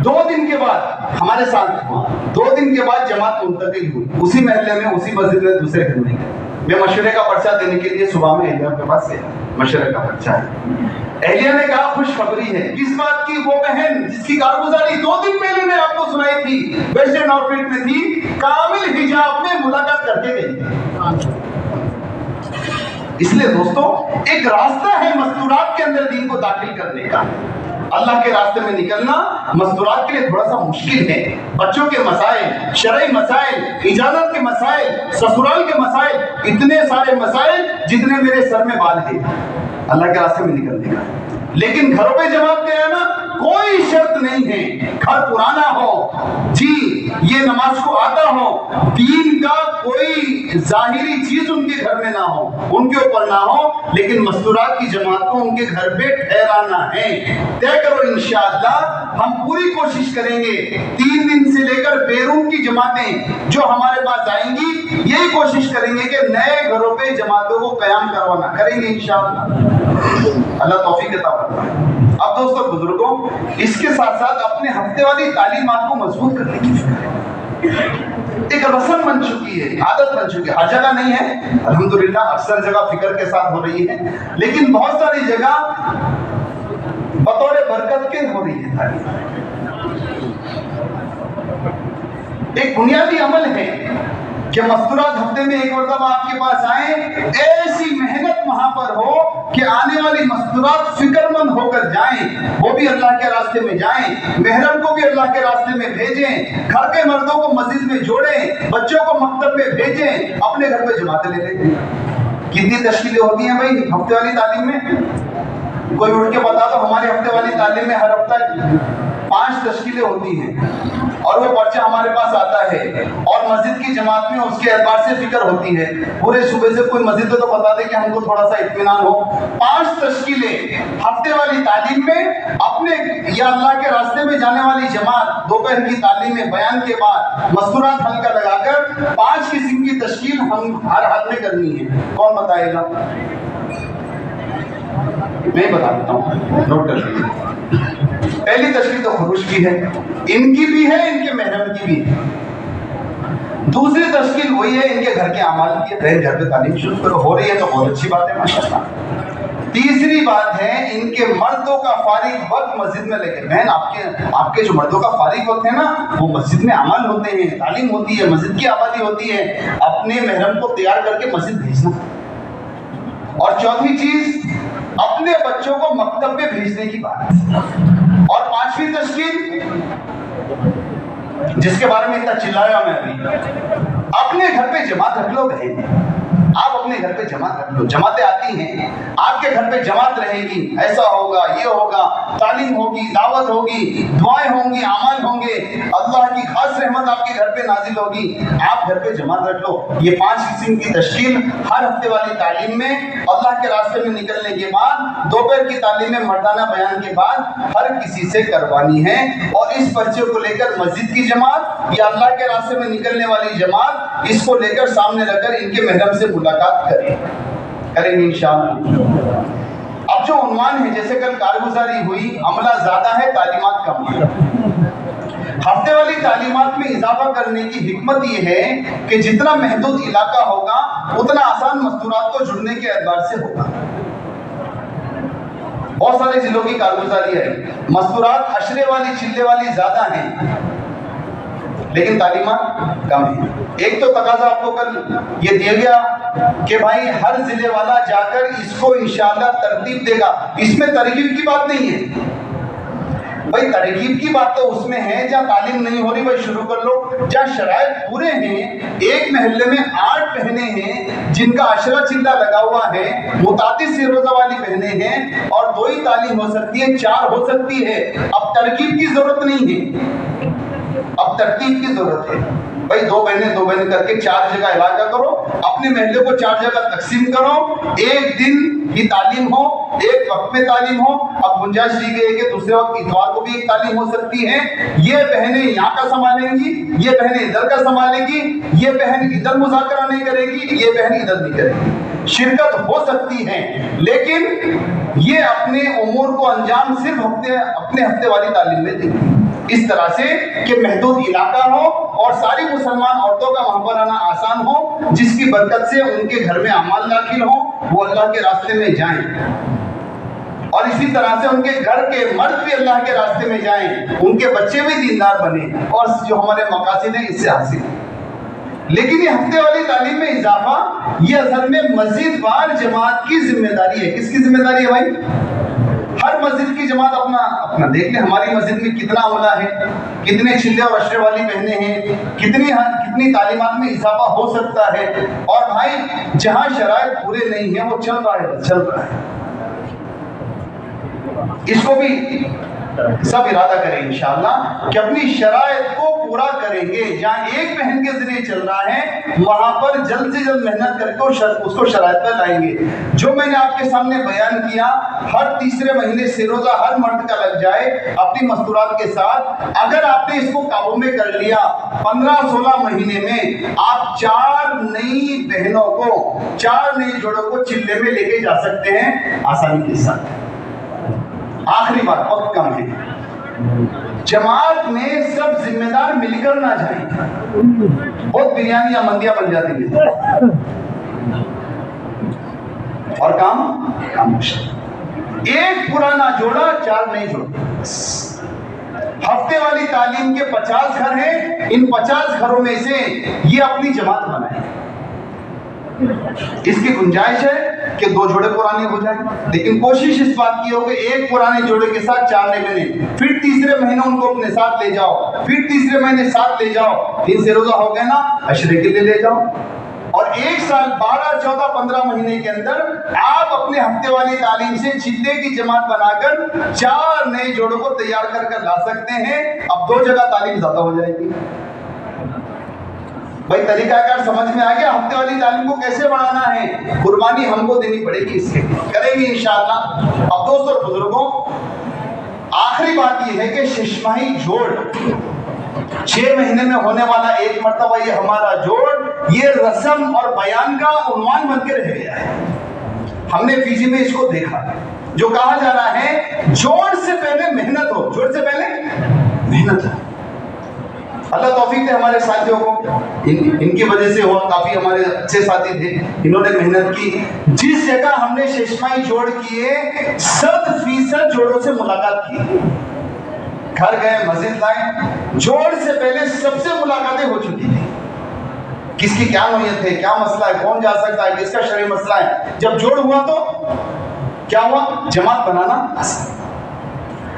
2 दिन के बाद हमारे साथ हुआ, 2 दिन के बाद जमात मुंतकिल हुई, उसी महल्ले में उसी मस्जिद में दूसरे घर में गए। मैं मशवरे का पर्चा देने के लिए सुबह में अहलिया के पास गया, मशवरे का पर्चा है। अहलिया ने कहा खुशखबरी है, किस बात की? वो बहन जिसकी कारगुजारी 2 दिन पहले मैं आपको सुनाई थी, वेस्टर्न आउटफिट में थी, कामिल हिजाब में मुलाकात करके गई। इसलिए दोस्तों एक रास्ता है मस्तूरात के अंदर दीन को दाखिल करने का। अल्लाह के रास्ते में निकलना मस्तूरात के लिए थोड़ा सा मुश्किल है। बच्चों के मसाइल, शरई मसाइल, इजाजत के मसाइल, ससुराल के मसाइल, इतने सारे मसाइल जितने मेरे सर में बाल है अल्लाह के रास्ते में निकलने का। लेकिन घरों पे जमात गया ना, कोई शर्त नहीं है, घर पुराना हो जी, ये नमाज को आता हो, दीन का कोई जाहिरी चीज उनके घर में ना हो, उनके ऊपर ना हो, लेकिन मस्तूरात की जमात को उनके घर पे ठहराना है। तय करो इंशाअल्लाह हम पूरी कोशिश करेंगे 3 दिन से लेकर बैरून की जमातें जो हमारे पास आएंगी, यही कोशिश करेंगे कि नए घरों पे जमातों को कयाम करवाना, करेंगे इंशाअल्लाह, अल्लाह तौफीक अता फरमाए। अब दोस्तों बुजुर्गों, इसके साथ साथ अपने हफ्ते वाली तालीमात को मजबूत करने की फिक्र है। एक रस्म बन चुकी है, आदत बन चुकी है, हर जगह नहीं है अल्हम्दुलिल्लाह, अक्सर जगह फिक्र के साथ हो रही है, लेकिन बहुत सारी जगह बतौर बरकत के हो रही है तालीम। एक बुनियादी अमल है कि मस्तूरात हफ्ते में एक मरतबा आपके पास आए, ऐसी मेहनत वहां पर हो कि आने वाली मस्तूरात फिक्रमंद होकर जाएं, वो भी अल्लाह के रास्ते में जाएं, महरम को भी अल्लाह के रास्ते में भेजें, घर के मर्दों को मस्जिद में जोड़ें, बच्चों को मकतब में भेजें, अपने घर पे जमातें ले लें। कितनी तशकीलें होती हैं भाई हफ्ते वाली तालीम में? कोई उठ के बता दो, हमारी हफ्ते वाली तालीम में हर हफ्ता 5 तशकीलें होती हैं और वो पर्चा हमारे पास आता है, और मस्जिद की जमात में उसके एतबार से फिक्र होती है। पूरे सुबह से कोई मस्जिद तो बता दे कि हमको थोड़ा सा इत्मीनान हो। 5 तशकीलें हफ्ते वाली तालीम में, अपने या अल्लाह के रास्ते में जाने वाली जमात दोपहर की तालीम में बयान के बाद मस्तूरात हल्का लगाकर 5 किस्म की तशकील हम हर हाल में करनी है। कौन बताएगा? मैं बता देता हूँ, नोट कर लीजिए। पहली तशकील तो खुरूज की है, इनकी भी है, इनके महरम की भी है। दूसरी तशकील वही है इनके घर के अमाल की, बहन घर पे तालीम शुरू करो, हो रही है तो बहुत अच्छी बात है माशाअल्लाह। तीसरी बात है इनके मर्दों का फारिग वक्त मस्जिद में लगे। बहन आपके जो मर्दों का फारिग वक्त है ना, वो मस्जिद में अमल होते हैं, तालीम होती है, मस्जिद की आबादी होती है, अपने महरम को तैयार करके मस्जिद भेजना। और चौथी चीज अपने बच्चों को मकतब में भेजने की बात। और 5वीं तशकील जिसके बारे में इतना चिल्लाया मैं अभी, अपने घर पे जमात रख लो बहन, आप अपने घर पे जमात रख लो, जमातें आती हैं, आपके घर पे जमात रहेगी, ऐसा होगा, ये होगा, तालीम होगी, दावत होगी, दुआएं होंगी, अमाल होंगे, अल्लाह की खास रहमत आपके घर पे नाजिल होगी, आप घर पे जमात रख लो। ये 5 किस्म की तशकील हर हफ्ते वाली तालीम में, अल्लाह के रास्ते में निकलने के बाद, दोपहर की तालीम में मर्दाना बयान के बाद हर किसी से करवानी है। और इस पर्चे को लेकर मस्जिद की जमात या अल्लाह के रास्ते में निकलने वाली जमात, इसको लेकर सामने रखकर इनके महरम से मुलाकात करेंगे इंशाअल्लाह। अब जो उन्वान है, जैसे कल कारगुजारी हुई, अमला ज्यादा है, तालीमात कम है। हफ्ते वाली तालीमात में इजाफा करने की हिकमत यह है कि जितना महदूद इलाका होगा उतना आसान मस्तूरात को जुड़ने के एतबार से होगा। बहुत सारे जिलों की कारगुजारी है, मस्तूरात अशरे वाली चिल्ले वाली ज्यादा हैं लेकिन तालीमात कम है। एक तो तकाजा आपको कल ये दिया गया कि भाई हर जिले वाला जाकर इसको इंशाअल्लाह तरतीब देगा। इसमें तरकीब की बात नहीं है भाई, तरकीब की बात तो उसमें है जहाँ तालीम नहीं हो रही भाई शुरू कर लो। जहाँ शराइत पूरे हैं, एक महल्ले में 8 बहनें हैं जिनका अशरा चिल्ला लगा हुआ है, मुतातिस रोजा वाली बहनें हैं और 2 ही तालीम हो सकती है, 4 हो सकती है। अब तरकीब की जरूरत नहीं है, अब तरतीब की जरूरत है। भाई 2 बहनें करके 4 जगह इलाका करो, अपने महल्ले को 4 जगह तकसीम करो, एक दिन की तालीम हो, एक वक्त में तालीम हो। अब गुंजाइश दी गई है कि दूसरे वक्त इतवार को भी एक तालीम हो सकती है। ये बहनें यहाँ का संभालेंगी, ये बहनें इधर का संभालेंगी, ये बहन इधर मुज़ाकरा नहीं करेगी, ये बहन इधर नहीं करेगी। शिरकत हो सकती है लेकिन ये अपने उमूर को अंजाम सिर्फ अपने हफ्ते वाली तालीम में देंगे। इस तरह से कि महदूद इलाका हो और सारी मुसलमान औरतों का वहां पर आना आसान हो, जिसकी बरकत से उनके घर में अमाल दाखिल हो, वो अल्लाह के रास्ते में जाएं और इसी तरह से उनके घर के मर्द भी अल्लाह के रास्ते में जाएं, उनके बच्चे भी दीनदार बने और जो हमारे मकासद हैं इससे हासिल। लेकिन ये हफ्ते वाली तालीम में इजाफा ये असल में मस्जिदवार जमात की जिम्मेदारी है। किसकी जिम्मेदारी है भाई? हर मस्जिद की जमात अपना देख ले, हमारी मस्जिद में कितना अमला है, कितने चिल्ले और अशरे वाली बहनें हैं, कितनी तालीमात में इजाफा हो सकता है। और भाई जहां शराइत पूरे नहीं है वो चल रहा है। इसको भी सब इरादा करें इंशाअल्लाह कि अपनी शराइत को पूरा करेंगे। जहां एक बहन के जरिए चल रहा है वहां पर जल्द से जल्द मेहनत करके उसको शराइत पर लाएंगे। जो मैंने आपके सामने बयान किया, हर तीसरे महीने से रोजा हर मर्द का लग जाए अपनी मस्तूरात के साथ। अगर आपने इसको काबू में कर लिया, 15-16 महीने में आप 4 नई बहनों को, 4 नए जोड़ों को चिल्ले में लेके जा सकते हैं आसानी के साथ। आखिरी बात बहुत कम है, जमात में सब जिम्मेदार मिलकर ना जाएं, बहुत बिरयानी या मंदियां बन जाती है और काम मुश्किल। एक पुराना जोड़ा 4 नए जोड़े। हफ्ते वाली तालीम के 50 घर हैं, इन 50 घरों में से ये अपनी जमात बनाए। इसकी गुंजाइश है कि 2 जोड़े पुराने हो जाए, लेकिन कोशिश इस बात की हो कि एक पुराने जोड़े के साथ 4 नए बने, फिर तीसरे महीने उनको अपने साथ ले जाओ, फिर तीसरे महीने साथ ले जाओ, 3 से रोजा हो गए ना, अशरे के लिए ले जाओ। और 1 साल 12, 14, 15 महीने के अंदर आप अपने हफ्ते वाली तालीम से चिल्ले की जमात बनाकर 4 नए जोड़ों को तैयार कर ला सकते हैं। अब 2 जगह तालीम ज्यादा हो जाएगी। भाई तरीकाकार समझ में आ गया? हफ्ते वाली तालीम को कैसे बढ़ाना है, कुर्बानी हमको देनी पड़ेगी, इसके करेंगे इंशाअल्लाह। अब दोस्तों और बुजुर्गों, आखिरी बात यह है कि शिशमाही जोड़ 6 महीने में होने वाला एक मर्तबा ये हमारा जोड़, ये रस्म और बयान का उन्वान बन के रह गया है। हमने फीजी में इसको देखा, जो कहा जा रहा है जोड़ से पहले मेहनत हो, जोड़ से पहले मेहनत हो। अल्लाह तौफीक दे हमारे साथियों को, इनकी वजह से हुआ, काफी हमारे अच्छे साथी थे, इन्होंने मेहनत की। जिस जगह हमने शेषमाही जोड़ किए 100% जोड़ों से मुलाकात की, घर गए, मस्जिद लाए, जोड़ से पहले सबसे मुलाकातें हो चुकी थी। किसकी क्या नौयत है, क्या मसला है, कौन जा सकता है, किसका शरई मसला है। जब जोड़ हुआ तो क्या हुआ, जमात बनाना।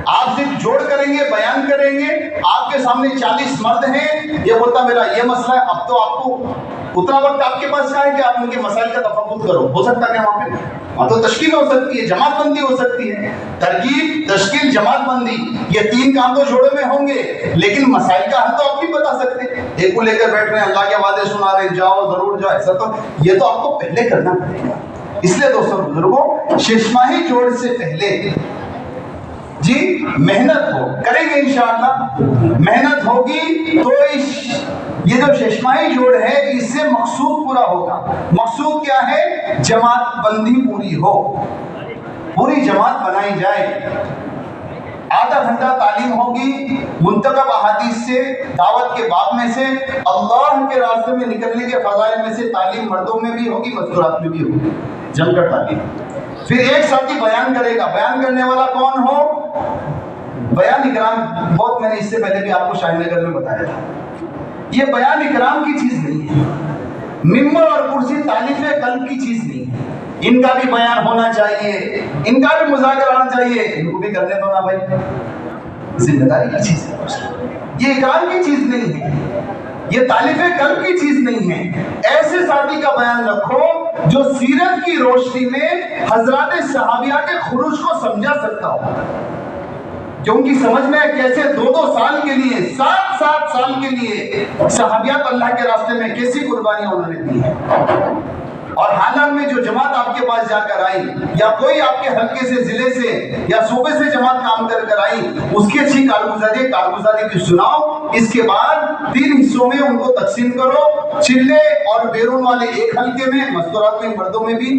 आप सिर्फ जोड़ करेंगे, बयान करेंगे, आपके सामने 40 मर्द हैं, ये बोलता मेरा ये मसला है। अब तो आपको उतना वक्त आपके पास का है कि आप उनके मसाइल का तफक्कुर करो। हो सकता है वहां पे वहां तो तश्कील हो सकती है, जमात बंदी हो सकती है। तरकीब, तश्कील, जमात बंदी, ये 3 काम तो जोड़े में होंगे, लेकिन मसाइल का हल तो आप नहीं बता सकते। एक को लेकर बैठ रहे हैं, अल्लाह के वादे सुना रहे, जाओ जरूर जाओ, ऐसा तो ये तो आपको पहले करना पड़ेगा। इसलिए दोस्तों बुजुर्गों, शेषमाही जोड़ से पहले जी मेहनत हो, करेंगे इंशाअल्लाह। मेहनत होगी तो ये जो शेषमाही जोड़ है इससे मकसूद पूरा होगा। मकसूद क्या है, जमात बंदी पूरी हो, पूरी जमात बनाई जाए। आधा घंटा तालीम होगी मुंतखब अहादीस से, दावत के बाब में से, अल्लाह के रास्ते में निकलने के फज़ाइल में से। तालीम मर्दों में भी होगी, मस्तूरात में भी होगी, जमकर तालीम। फिर एक साथी बयान करेगा। बयान करने वाला कौन हो? बयान इकराम, बहुत मैंने इससे पहले भी आपको शाहीनगर में बताया था, ये बयान इकराम की चीज नहीं है। मिंबर और कुर्सी तालीफ़े कल्ब की चीज नहीं है। इनका भी बयान होना चाहिए, इनका भी मुज़ाकरा होना चाहिए, इनको भी करने दो ना भाई, जिम्मेदारी की चीज है, ये इकराम की चीज नहीं है, ये तालीफ़े कल्ब की चीज नहीं है। ऐसे साथी का बयान रखो जो सीरत की रोशनी में हजरात सहाबिया के खुरूज को समझा सकता हो, जो उनकी समझ में कैसे 2-2 साल के लिए, 7-7 साल के लिए सहाबियात अल्लाह के रास्ते में कैसी कुर्बानियां उन्होंने दी हैं। और हालांकि में जो जमात आपके पास जाकर आई, या कोई आपके हल्के से, जिले से या सूबे से जमात काम कर आई, उसकी अच्छी कारगुजारी की सुनाओ। इसके बाद 3 हिस्सों में उनको तकसीम करो। चिल्ले और बैरून वाले एक हल्के में, मस्तूरात में मर्दों में भी,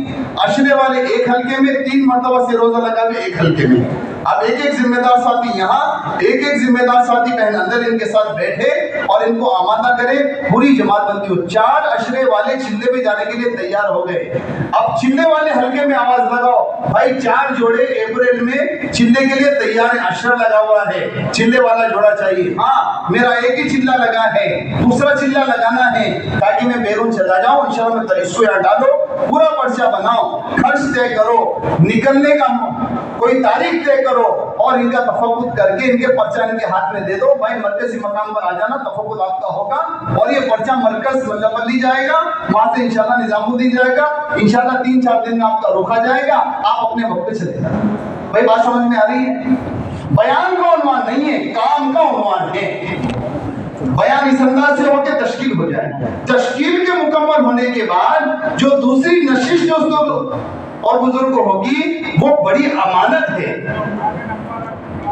अशरे वाले एक हल्के में, 3 मरतबा से रोजा लगा के एक हल्के में। अब एक जिम्मेदार साथी यहाँ, एक जिम्मेदार साथी बहन अंदर इनके साथ बैठे और इनको आमादा करे, पूरी जमात बनती हो। 4 अशरे वाले चिल्ले पे जाने के लिए तैयार हो गए। अब चिल्ले वाले हल्के में आवाज लगाओ, भाई 4 जोड़े अप्रैल में चिल्ले के लिए तैयार है, अशरा लगा हुआ है, चिल्ले वाला जोड़ा चाहिए। हाँ, मेरा एक ही चिल्ला लगा है, दूसरा चिल्ला लगाना है ताकि मैं बैरून चला जाऊं। इंशाल्लाह मैं इसको यहाँ डालो, पूरा पर्चा बनाओ, खर्च तय करो, निकलने का कोई तारीख तय करो और इनका तफक्कुद करके इनके पर्चा इनके हाथ में दे दो। भाई मरकजी मकाम पर आ जाना, तफक्कुद आपका होगा और ये पर्चा मरकज मुल्ली जाएगा, वहां से इंशाल्लाह निजामुद्दीन जाएगा, इंशाल्लाह 3-4 दिन में आपका रोका जाएगा, आप अपने वक्त पे चले जाना। भाई बात समझ में आ रही है? बयान का उन्वान नहीं है, काम का उन्वान है। बयान इस अंदाज से होकर तश्कील हो जाए। तश्कील के मुकम्मल होने के बाद जो दूसरी नशिश दोस्तों और बुजुर्ग होगी, वो बड़ी अमानत है।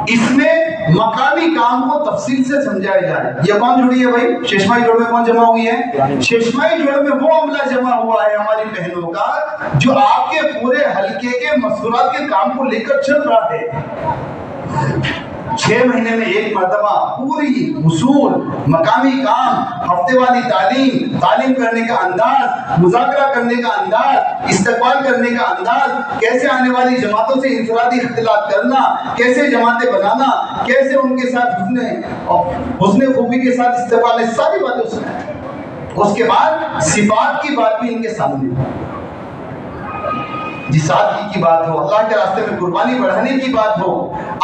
इसमें मकामी काम को तफसील से समझाया जाए। ये कौन जुड़ी है भाई? शेषमाई जोड़ में कौन जमा हुई है? शेषमाई जोड़ में वो अमला जमा हुआ है हमारी बहनों का, जो आपके पूरे हल्के के मसूरात के काम को लेकर चल रहा है। 6 महीने में एक मरतबा पूरी उसूल, मकामी काम, हफ्ते वाली तालीम करने का अंदाज, मुज़ाकरा करने का अंदाज, इस्तकबाल करने का अंदाज, कैसे आने वाली जमातों से इंफरादी इख्तिलात करना, कैसे जमातें बनाना, कैसे उनके साथ हुस्ने खूबी के साथ इस्तकबाल, सारी बातें उसमें। उसके बाद सिफात की बात भी इनके सामने, जिस सादगी की बात हो, अल्लाह के रास्ते में कुर्बानी बढ़ाने की बात हो,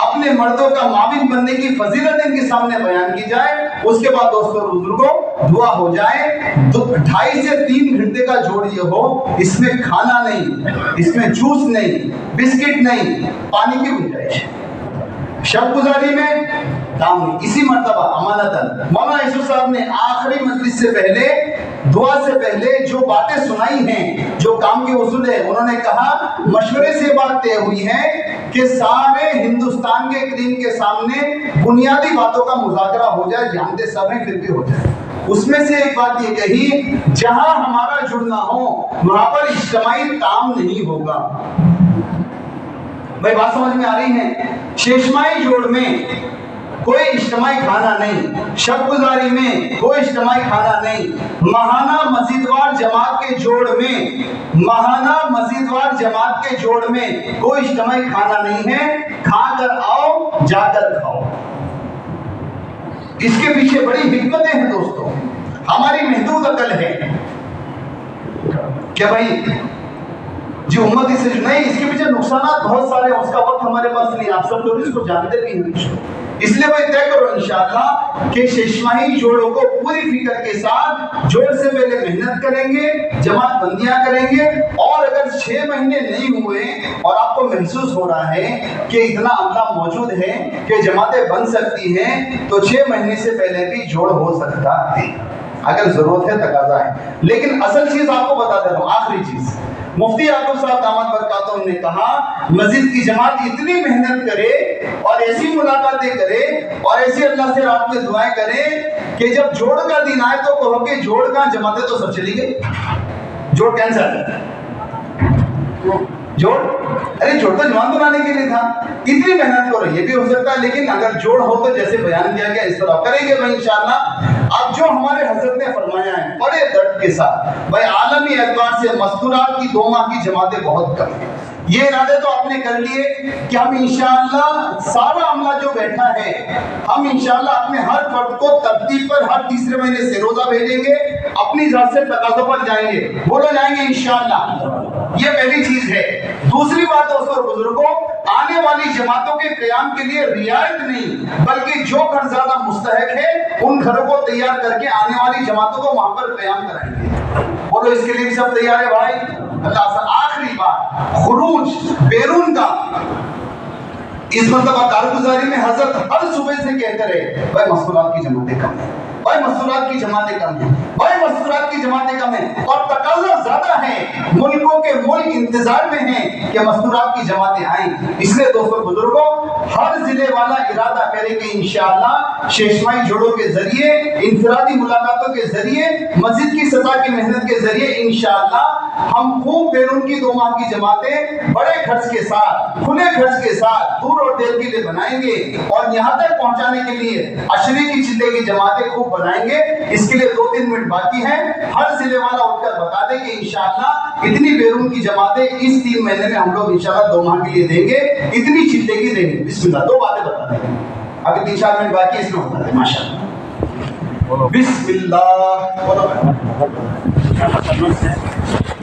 अपने मर्दों का माविन बनने की फजीलत इनके सामने बयान की जाए। उसके बाद दोस्तों बुजुर्गों दुआ हो जाए। 2.5 से 3 घंटे का जोड़ ये हो, इसमें खाना नहीं, इसमें जूस नहीं, बिस्किट नहीं, पानी की गुंजाइश, शब गुजारी में काम नहीं। इसी मर्तबा अमानतन मौलाना यूसुफ साहब ने आखिरी मजलिस से पहले, दुआ से पहले जो बातें सुनाई हैं, जो काम के उसूल है, उन्होंने कहा मशवरे से बात तय हुई है कि सारे हिंदुस्तान के क्रीम के सामने बुनियादी बातों का मुज़ाकरा हो जाए, जानते सब हैं फिर भी हो जाए। उसमें से एक बात ये कही, जहां हमारा जुड़ना हो वहां पर इज्तिमाई ताम नहीं होगा। भाई बात समझ में आ रही है? शेषमाई जोड़ में कोई इज्तिमाई खाना नहीं, शब गुजारी में कोई इज्तिमाई खाना नहीं, महाना मस्जिदवार जमात के जोड़ में, महाना मस्जिदवार जमात के जोड़ में कोई इज्तिमाई खाना नहीं है। खाकर आओ, जाकर खाओ। इसके पीछे बड़ी हिकमतें हैं दोस्तों। हमारी महदूद अकल है क्या भाई जी उम्मत इसे नहीं, इसके पीछे नुकसानात बहुत सारे हैं, उसका वक्त हमारे पास नहीं, आप सब लोग इसको जानते भी हैं। इसलिए भाई तय करो इंशाअल्लाह कि शेषमाही जोड़ों को पूरी फिक्र के साथ जोड़ से पहले मेहनत करेंगे, जमात बंदियां करेंगे। और अगर 6 महीने नहीं हुए और आपको महसूस हो रहा है कि इतना अमला मौजूद है कि जमातें बन सकती हैं, तो 6 महीने से पहले भी जोड़ हो सकता है अगर जरूरत है, तकाजा है। लेकिन असल चीज आपको बता देता हूँ, आखिरी चीज, मुफ्ती याकूब साहब दामद बरकातहू ने कहा मस्जिद की जमात इतनी मेहनत करे और ऐसी मुलाकातें करे और ऐसी अल्लाह से रात में दुआएं करे कि जब जोड़ का दिन आए तो कहो कि जोड़ का, जमातें तो सब चली गई, जोड़ कैंसर, जोड़, अरे जोड़ तो जवान बनाने के लिए था। इतनी मेहनत करो, ये भी हो सकता है, लेकिन अगर जोड़ हो तो जैसे बयान किया गया इस तरह करेंगे भाई इंशाअल्लाह। अब जो हमारे हजरत ने फरमाया है बड़े दर्द के साथ, भाई आलमी एतबार से मस्तूरात की 2 माह की जमातें बहुत कम है। ये इरादे तो आपने कर लिए कि हम इंशाअल्लाह सारा अमला जो बैठा है, हम इंशाअल्लाह अपने हर फर्द को तरतीब पर हर तीसरे महीने से रोजा भेजेंगे, अपनी जात से तकाज़ों पर जाएंगे, बोलो जाएंगे इंशाअल्लाह। ये पहली चीज है। दूसरी बात दोस्तों और बुजुर्गों, आने वाली जमातों के क़याम के लिए रियायत नहीं बल्कि जो घर ज्यादा मुस्तहक है उन घरों को तैयार करके आने वाली जमातों को वहां पर क़याम कराएंगे। बोलो इसके लिए भी सब तैयार है भाई? अल्लाह से आखिरी बात, खुरूज बैरून का इस मतलब कारगुजारी में हजरत हर सुबह से कहते रहे भाई मस्तूरात की जमातें कम है, भाई मस्तूरात की जमातें कम है, भाई मस्तूरात की जमातें कम है, और तकाज़ा ज्यादा है। मुल्कों के मुल्क इंतजार में हैं कि मस्तूरात की जमातें आएं। इसलिए दोस्तों बुजुर्गों, हर जिले वाला इरादा करे कि इंशाअल्लाह शेषमाई जोड़ों के जरिए, इंफरादी मुलाकातों के जरिए, मस्जिद की सतह की मेहनत के जरिए इंशाअल्लाह हम खूब बैरून की 2 माह की जमातें बड़े खर्च के साथ, खुले खर्च के साथ, दूर और देर के लिए बनाएंगे, और यहाँ तक पहुंचाने के लिए अशरी की चिल्ले की जमातें खूब बनाएंगे। इसके लिए 2-3 मिनट बाकी हैं। हर जिले वाला उठकर बता दे कि इंशाअल्लाह इतनी बैरून की जमातें इस 3 महीने में हम लोग इंशाअल्लाह 2 माह के लिए देंगे, इतनी चिल्ले की देंगे। बिस्मिल्लाह, 2 बातें बता देंगे, अभी 3-4 मिनट बाकी है, इसमें बता दें माशाअल्लाह। बिस्मिल्लाह।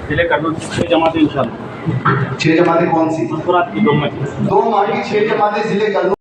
जिले कर्नूल 6 जमातें इंशाअल्लाह। 6 जमातें कौन सी? मस्तूरात की 2 माह की 2 माह की 6 जमातें जिले कर्नूल